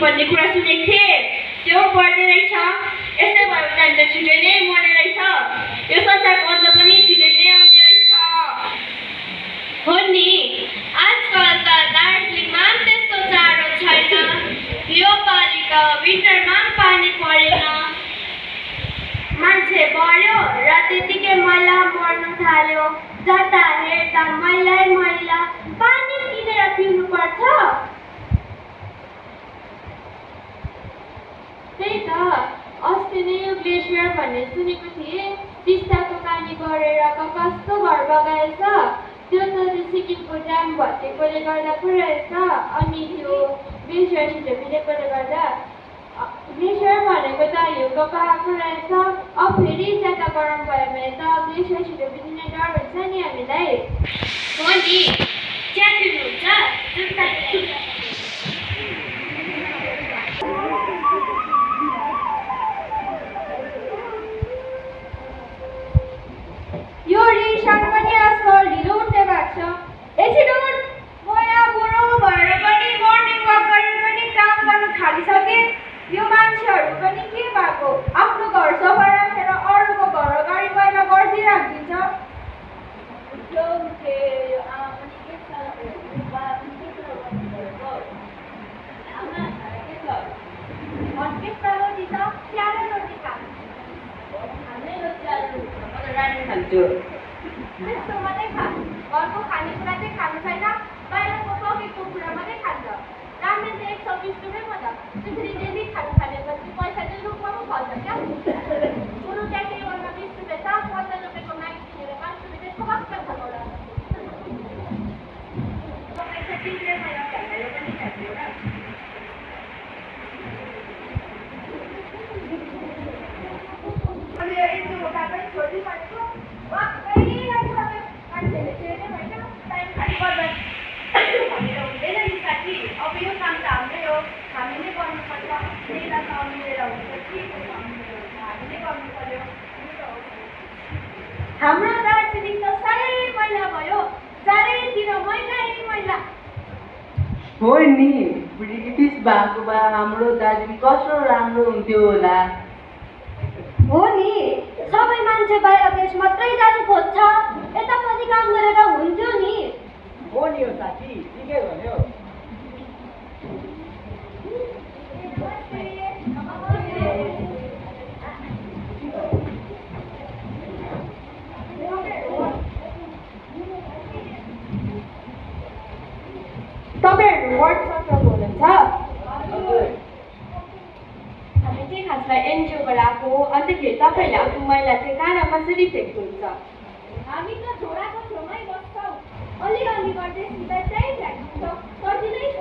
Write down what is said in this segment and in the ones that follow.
भन्ने कुरा सुनेको थिएँ। त्यो पर्ने रहेछ। यस्तै भयो भने हामी त छिटै नै मर्ने रहेछ। यो संसारको अन्त पनि छिटै नै आउने रहेछ। हो नि, आजकल त दार्जिलिङमा पनि त्यस्तो जाडो छैन। यो पालि त विन्टरमा पनि पानी परेन। मान्छे बढ्यो र त्यतिकै मैला मर्न थाल्यो। जता हेर्दा मैलै मैला। पानी किनेर पिउनु पर्छ। त्यही त, अस्ति नै यो ग्लेसियर भन्ने सुनेको थिएँ। टिस्टाको पानी बढेर कस्तो घर बगाएछ। त्यो त सिक्किमको ड्याम भत्केकोले गर्दा पो रहेछ। अनि त्यो ग्लेसियर छिटो पिलेकोले गर्दा। ग्लेसियर भनेको त हिउँको पाहाड पो रहेछ। अब फेरि ज्यादा गरम भयो भने त ग्लेसियर छिटो पिलिने डर हुन्छ नि हामीलाई। हो नि, चिया पिउनुहुन्छ? यो रिक्सा पनि आजकल ढिलो उठ्ने भएको छ। एकछिन उठ, म यहाँ बुढो भएर पनि मर्निङ वाक गरेर पनि काम गर्न थालिसकेँ। यो मान्छेहरू पनि के भएको? आफ्नो घर सफा राखेर अरूको घर अगाडि मैला गर्दै राखिदिन्छ। त्यस्तो मात्रै खा। घरको खानेकुरा चाहिँ खानु छैन। बाहिरको पकेटको कुरा मात्रै खान्छ। रामेन त 120 रुपियाँ हो त। त्यसरी डेली खानु थालेपछि पैसा चाहिँ रुखमा पो फल्छ क्या। बरु ट्याक्सी गर्दा 20 रुपियाँ छ। 15 रुपियाँको म्यागी किनेर 5 रुपियाँ चाहिँ थपक्क खानु होला। पैसा तिमीले मलाई फर्कायो पनि खाइदियो र। अनि यस्तो हुँदा पनि छोडी भनेको वाक्कै राख्छ। मान्छेले चाहिँ होइन टाइम खाली गर्दा भनेर हुँदैन नि साथी। अब यो काम त हाम्रै हो, हामी नै गर्नुपर्छ। मेला त मिलेर हुन्छ कि मिलेर हुन्छ, हामी नै गर्नु पर्यो। हाम्रो दार्जिलिङ त साह्रै मैला भयो। चारैतिर मैलै मैला। हो नि, ब्रिटिस भएको भए हाम्रो दार्जिलिङ कस्तो राम्रो हुन्थ्यो होला। हो नि, सबै मान्छे बाहिर देश मात्रै जानु खोज्छ। यता पनि काम गरेर हुन्थ्यो नि। हो नि हो साथी, ठिकै भन्यो। तपाईँहरू वार्ड सत्रको हुनुहुन्छ? हामी चाहिँ खासमा एनजिओबाट आएको हो। अन्तखेरि तपाईँहरूले आफ्नो मैला चाहिँ कहाँ कसरी फ्याँक्नुहुन्छ? हामी त झोडाको छेउमै बस्छौँ। अलिअलि गर्दै सिधै त्यही फ्याँक्छौँ। सजिलै छ।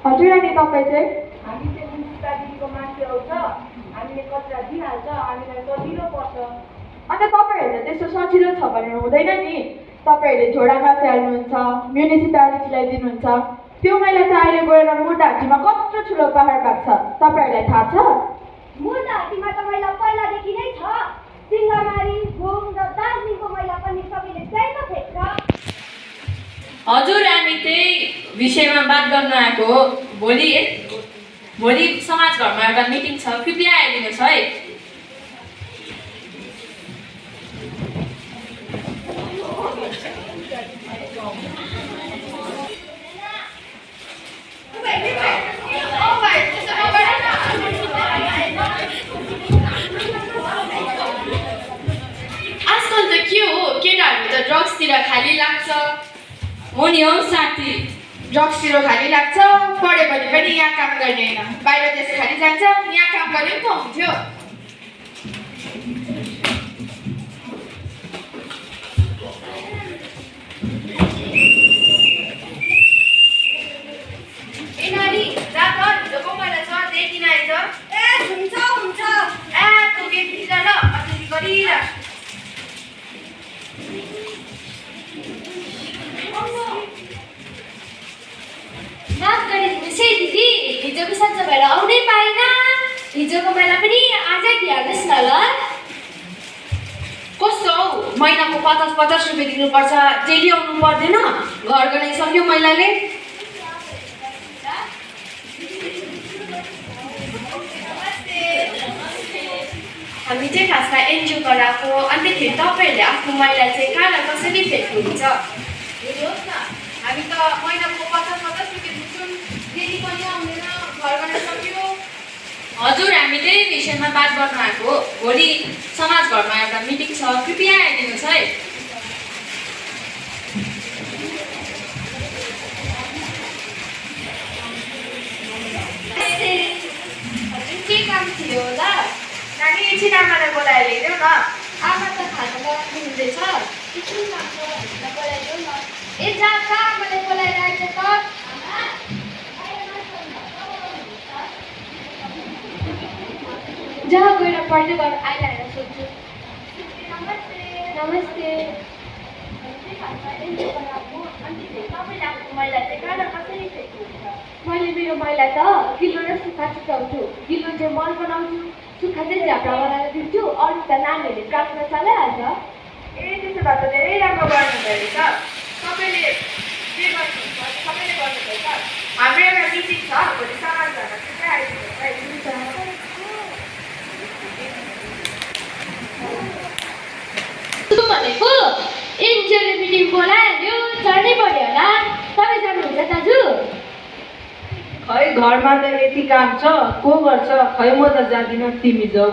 हजुर, अनि तपाईँ चाहिँ? हामी चाहिँ म्युनिसिपालिटीको मान्छे आउँछ, हामीले कचरा दिइहाल्छ, हामीलाई सजिलो पर्छ। अन्त तपाईँहरूलाई त्यस्तो सजिलो छ भनेर हुँदैन नि। तपाईँहरूले झोडामा फ्याल्नुहुन्छ, म्युनिसिपालिटीलाई दिनुहुन्छ। त्यो मैला त अहिले गएर मुर्दाहाटीमा कत्रो ठुलो पहाड भएको छ, तपाईँहरूलाई थाहा छ? मुर्दाहाटीमा त मैला पहिलादेखि नै छ। सिंहमारी, घुम र दार्जिलिङको मैला पनि सबैले त्यही त फ्याँक्छ। हजुर, हामी त्यही विषयमा बात गर्न आएको हो। भोलि समाज घरमा एउटा मिटिङ छ, कृपया आइदिनुहोस् है। आजकल त के हो, केटाहरू त ड्रग्सतिर खाली लाग्छ। हो नि हौ साथी, ड्रग्सतिर खाली लाग्छ। पढ्यो भने पनि यहाँ काम गर्ने होइन, बाहिर देश खाली जान्छ। यहाँ काम गर्ने पो हुन्थ्यो। ए नानी, रात हिजोको मैला छ, देखिन आएछ। ए हुन्छ हुन्छ। ए तँ गेट भित्र ल, अलिअलि गरिरह। माफ गरिदिनुहोस् है दिदी, हिजोको सन्चो भएर आउनै पाएन। हिजोको बेला पनि आजै दिइहाल्नुहोस् न ल। कस्तो हौ, महिनाको 50-50 रुपियाँ दिनुपर्छ, डेली आउनु पर्दैन? घर गराइसक्यो महिलाले। हामी चाहिँ खासमा एनजिओ गराएको अन्तखेरि तपाईँहरूले आफ्नो मैला चाहिँ कहाँ र कसरी फ्याँक्नुहुन्छ? हेर्नुहोस् न हामी त महिनाको 50-50 रुपियाँ दिन्छौँ डेली पनि आउँदैन घरबाट सक्यो हजुर हामी त्यही विषयमा बात गर्न आएको हो। भोलि समाज घरमा एउटा मिटिङ छ, कृपया आइदिनुहोस् है। हजुर के काम थियो होला? नानी एकछिन आमालाई बोलाएर ल्याइदेऊ न। आमा त खाना बनाउनु हुँदैछ, एकछिन काम छ भनेर बोलाइदेऊ न। ए जा कहाँ आमाले बोलाएर आएको त? जहाँ गएर पढ्दै गर आइलाएर सोध्छु। नमस्ते। मैले मेरो मैला त गिलो र सुक्खा छुट्याउँछु। गिलो चाहिँ मल बनाउँछु, सुक्खा चाहिँ झ्याप्रा बनाएर दिन्छु, अरू त नानीहरूले काट्न चलाइहाल्छ। ए त्यसो भए त धेरै राम्रो गर्नुहुँदो रहेछ। तपाईँले जे गर्नुहुन्छ सबैले गर्नुपर्छ। हाम्रो एउटा मिटिङ छ भोलि समाज घरमा, कृपया आइदिनुहोस् है। भनेको एनजिओले मिटिङ बोलायो, जानै पर्यो होला। तपाईँ जानुहुन्छ दाजु? खै घरमा त यति काम छ, को गर्छ? खै म त जाँदिनँ, तिमी जाऊ।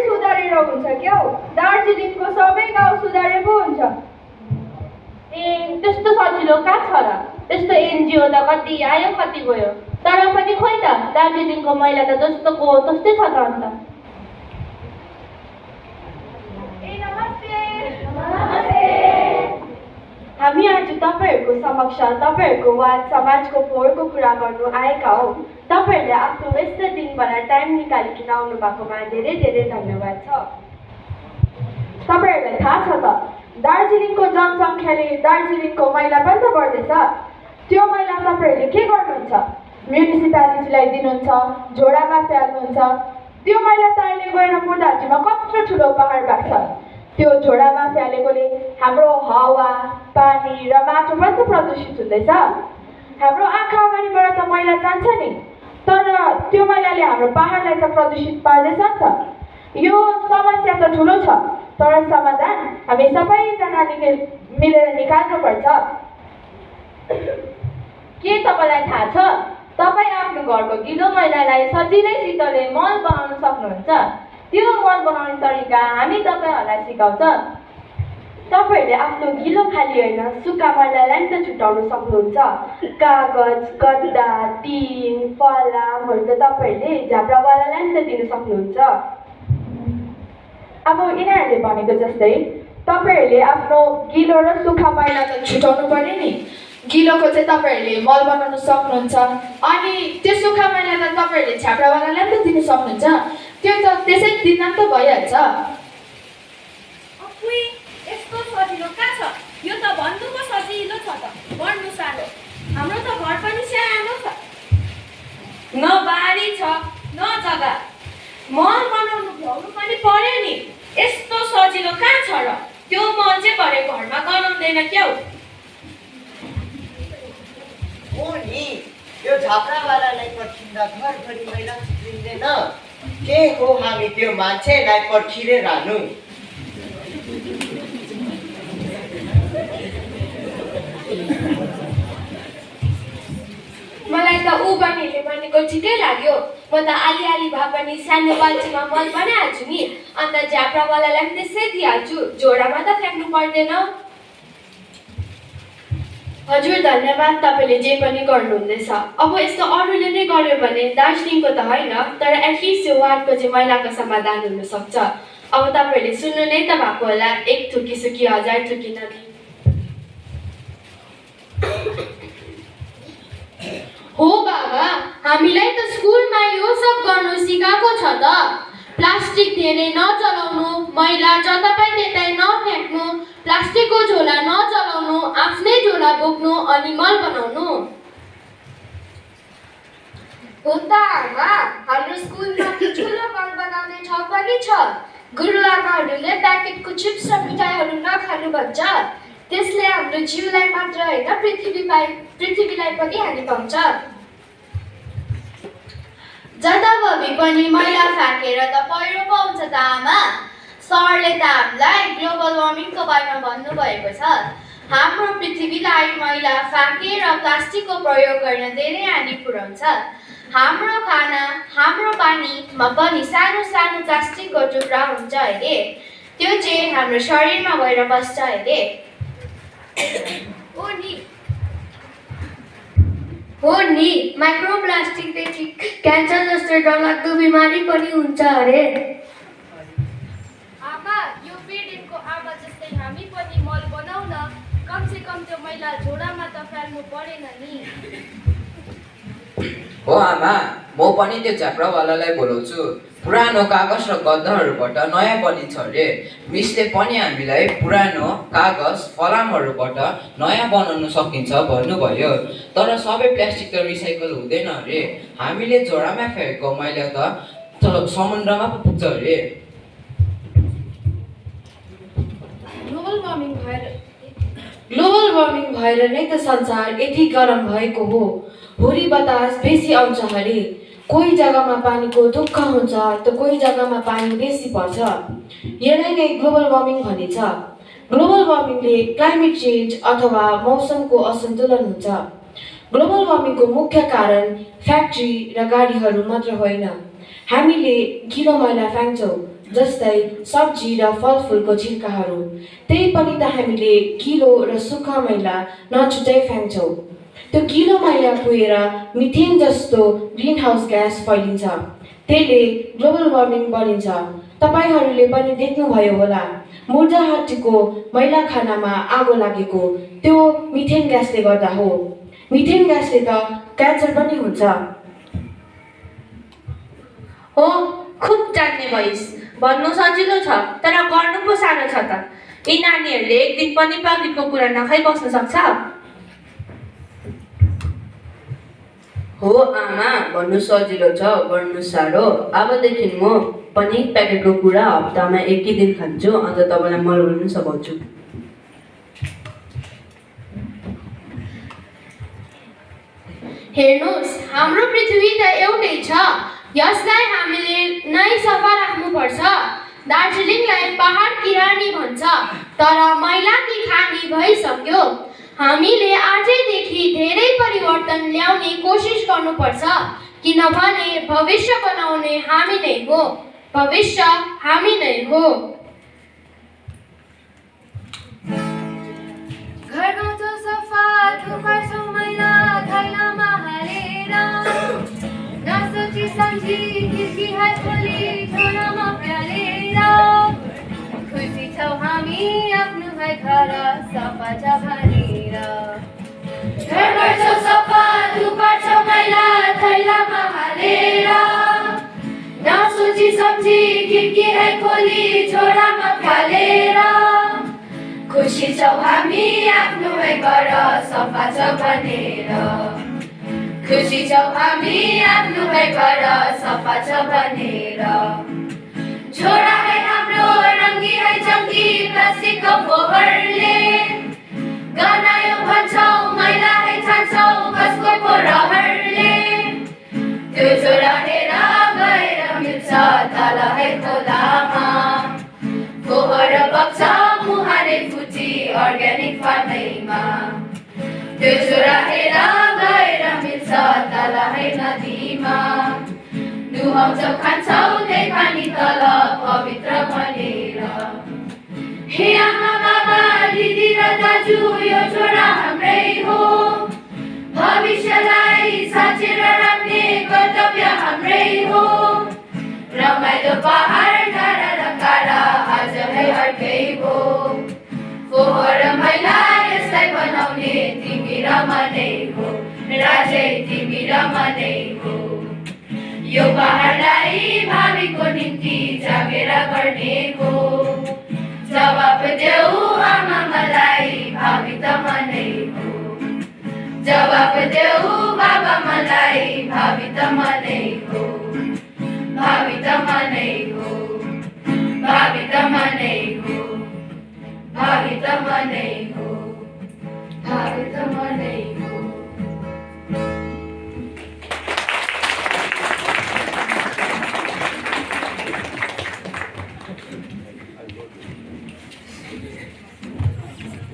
सुधारेर हुन्छ क्या हो? दार्जिलिङको सबै गाउँ सुधारे पो हुन्छ। ए त्यस्तो सजिलो कहाँ छ र? त्यस्तो एनजिओ त कति आयो कति गयो, तर पनि खोइ त दार्जिलिङको मैला त जस्तोको त्यस्तै छ त अन्त। हामी आज तपाईँहरूको समक्ष तपाईँहरूको वार्ड समाजको फोहोरको कुरा गर्नु आएका हौ। तपाईँहरूले आफ्नो व्यस्त दिनबाट टाइम निकालिकन आउनु भएकोमा धेरै धेरै धन्यवाद छ। तपाईँहरूलाई थाहा छ त दार्जिलिङको जनसङ्ख्याले दार्जिलिङको मैला पनि त बढ्दैछ। त्यो मैला तपाईँहरूले के गर्नुहुन्छ? म्युनिसिपालिटीलाई दिनुहुन्छ, झोडामा फ्याल्नुहुन्छ। त्यो मैला त अहिले गएर मुर्दाहाटीमा कत्रो ठुलो पहाड भएको छ। त्यो झोडामा फ्यालेकोले हाम्रो हावा, पानी र माटो पनि त प्रदूषित हुँदैछ। हाम्रो आँखा अगाडिबाट त मैला जान्छ नि, तर त्यो मैलाले हाम्रो पहाडलाई त प्रदूषित पार्दैछ नि त। यो समस्या त ठुलो छ, तर समाधान हामी सबैजनाले मिलेर निकाल्नुपर्छ। के तपाईँलाई थाहा छ? तपाईँ आफ्नो घरको गिलो मैलालाई सजिलैसितले मल बनाउन सक्नुहुन्छ। त्यो मल बनाउने तरिका हामी तपाईँहरूलाई सिकाउँछ। तपाईँहरूले आफ्नो गिलो खाली होइन सुक्खा मैलालाई पनि त छुट्याउन सक्नुहुन्छ। कागज, गद्दा, टिन, फलामहरू त तपाईँहरूले झाप्रावालालाई पनि त दिन सक्नुहुन्छ। अब यिनीहरूले भनेको जस्तै तपाईँहरूले आफ्नो गिलो र सुक्खा मैला त छुट्याउनु पर्यो नि। गिलोको चाहिँ तपाईँहरूले मल बनाउन सक्नुहुन्छ, अनि त्यो सुक्खा मैला त तपाईँहरूले झाप्रावालालाई पनि त दिन सक्नुहुन्छ। त्यो त त्यसै दिन त भइहाल्छ। यस्तो सजिलो कहाँ छ? यो त भन्नु पो सजिलो छ त गर्नु साह्रो। हाम्रो त घर पनि सानो छ, न बारी छ न जग्गा, मल बनाउनु भ्याउनु पनि पर्यो नि। यस्तो सजिलो कहाँ छ र? त्यो मल चाहिँ भरे घरमा गनाउँदैन क्या हो? हो नि, यो झाप्रावालालाई पर्खिँदा घरभरि मैला थुप्रिँदैन। के हो हामी त्यो मान्छेलाई पर्खिरहनु? मलाई त ऊ बहिनीले भनेको ठिकै लाग्यो। म त आलिआली भए पनि सानो बाल्टीमा मल बनाइहाल्छु नि, अन्त झाप्रावालालाई पनि त्यसै दिइहाल्छु, झोडामा त फ्याँक्नु पर्दैन। हजुर धन्यवाद, तपाईँले जे पनि गर्नुहुँदैछ। अब यस्तो अरूले नै गर्यो भने दार्जिलिङको त होइन, तर एटलिस्ट यो वार्डको चाहिँ मैलाको समाधान हुनसक्छ। अब तपाईँहरूले सुन्नु नै त भएको होला, एक थुकी सुकी 1000 थुकी नदी। हो बाबा, हामीलाई त स्कुलमा यो सब गर्नु सिकाएको छ त। प्लास्टिक धेरै नजलाउनु, मैला जतापाइ त्यतै नफ्याँक्नु, प्लास्टिकको झोला नजलाउनु, आफ्नै झोला बोक्नु अनि मल बनाउनु। हो त आमा, हाम्रो स्कुलमा ठुलो मल बनाउने ठाउँ पनि छ। गुरुआमाहरूले प्याकेटको चिप्स र मिठाईहरू नखानु भन्छ। त्यसले हाम्रो जीवलाई मात्र होइन पृथ्वीलाई पनि हानि पाउँछ। जताभावी पनि मैला फ्याँकेर त पहिरो पाउँछ त आमा। सरले त हामीलाई ग्लोबल वार्मिङको बारेमा भन्नुभएको छ। हाम्रो पृथ्वीलाई मैला फ्याँकेर प्लास्टिकको प्रयोग गर्न धेरै हानि पुर्याउँछ। हाम्रो खाना, हाम्रो पानीमा पनि सानो सानो प्लास्टिकको टुक्रा हुन्छ अरे। त्यो चाहिँ हाम्रो शरीरमा गएर बस्छ अरे। हो नि, माइक्रोप्लास्टिकदेखि क्यान्सर जस्तो डरलाग्दो बिमारी पनि हुन्छ अरे। आमा, यो पिँढीको आमा जस्तै हामी पनि मल बनाउन कमसे कम त्यो मैला झोडामा त फ्याल्नु परेन नि। हो आमा, म पनि त्यो च्याप्रावालालाई बोलाउँछु। पुरानो कागज र गद्दाहरूबाट नयाँ बनिन्छ अरे। मिसले पनि हामीलाई पुरानो कागज फलामहरूबाट नयाँ बनाउन सकिन्छ भन्नुभयो। तर सबै प्लास्टिक त रिसाइकल हुँदैन अरे। हामीले झोडामा फ्याँकेको मैला त समुद्रमा पो पुग्छ अरे। ग्लोबल वार्मिङ भएर नै त संसार यति गरम भएको हो। हुरी बतास बेसी आउँछ अरे। कोही जग्गामा पानीको दुःख हुन्छ त कोही जग्गामा पानी बेसी पर्छ। यसलाई नै ग्लोबल वार्मिङ भनिन्छ। ग्लोबल वार्मिङले क्लाइमेट चेन्ज अथवा मौसमको असन्तुलन हुन्छ। ग्लोबल वार्मिङको मुख्य कारण फ्याक्ट्री र गाडीहरू मात्र होइन। हामीले गिलो मैला फ्याँक्छौँ, जस्तै सब्जी र फलफुलको छिल्काहरू। त्यही पनि त हामीले गिलो र सुक्खा मैला नछुट्याइ फ्याँक्छौँ। त्यो गिलो मैला कुहेर मिथेन जस्तो ग्रिन हाउस ग्यास फैलिन्छ। त्यसले ग्लोबल वार्मिङ बढिन्छ। तपाईँहरूले पनि देख्नुभयो होला, मुर्जाहाटीको मैला खानामा आगो लागेको त्यो मिथेन ग्यासले गर्दा हो। मिथेन ग्यासले त क्यान्सर पनि हुन्छ। हो, खुब जान्ने भइस। भन्नु सजिलो छ तर गर्नु पो साह्रो छ त। यी नानीहरूले एक दिन पनि पकेटको कुरा नखाइ बस्न सक्छ? हो आमा, भन्नु सजिलो छ, गर्नु साह्रो। अबदेखि म पनि प्याकेटको कुरा हप्तामा एकै दिन खान्छु, अन्त तपाईँलाई मल बनाउनु सघाउँछु। हेर्नुहोस्, हाम्रो पृथ्वी त एउटै छ। यसलाई हामीले नै सफा राख्नुपर्छ। दार्जिलिङलाई पहाड की रानी भन्छ, तर मैला की खानी भइसक्यो। हामीले आजैदेखि धेरै परिवर्तन ल्याउने कोसिस गर्नुपर्छ, किनभने भविष्य बनाउने हामी नै हो। भविष्य हामी नै हो। घर गाउँछौ सफा, थुपार्छौ मैला थैलामा हालेर। नसोची सम्झी खिड्की हात खोली झोडामा फ्यालेर। खुसी छौ हामी आफ्नो है घर सफा छ भनेर। घर गर्छौ सफा, थुपार्छौ मैला थैलामा हालेर। नसोची सम्झी खिड्की है खोली झोडामा फ्यालेर। खुसी छौ हामी आफ्नो है घर सफा छ भनेर। खुसी छौ हामी आफ्नो है घर सफा छ भनेर। छोरा है हाम्रो रङ्गी है चम्की प्लास्टिकको फोहोरले। गनायो भन्छौ मैला है छान्छौ कसको पो रहरले। त्यो छोरा हेर गएर मिल्छ तल है खोलामा। फोहोर बग्छ मुहारे फुटी अर्ग्यानिक फार्मैमा। त्यो छोरा हेर गएर मिल्छ तल है नदीमा। नुहाउँछौ खान्छौ त्यही पानी तल पवित्र भनेर। हे आमा बाबा दिदी र दाजु, यो छोरा हाम्रै हो। भविष्यलाई साँचेर राख्ने कर्तव्य हाम्रै हो। रमाइलो पहाड डाँडा र काँडा आज है अर्कै हो। फोहोर मैला यसलाई बनाउने तिमी र म नै हो। राजै तिमी र म नै हो। यो पहाडलाई भावीको निम्ति जागेर गर्ने हो। जवाब देऊ आमा मलाई, भावी त म नै हो। जवाब देऊ बाबा मलाई, भावी त म नै हो। भावी त म नै हो। भारत मनै हो, भारत मनै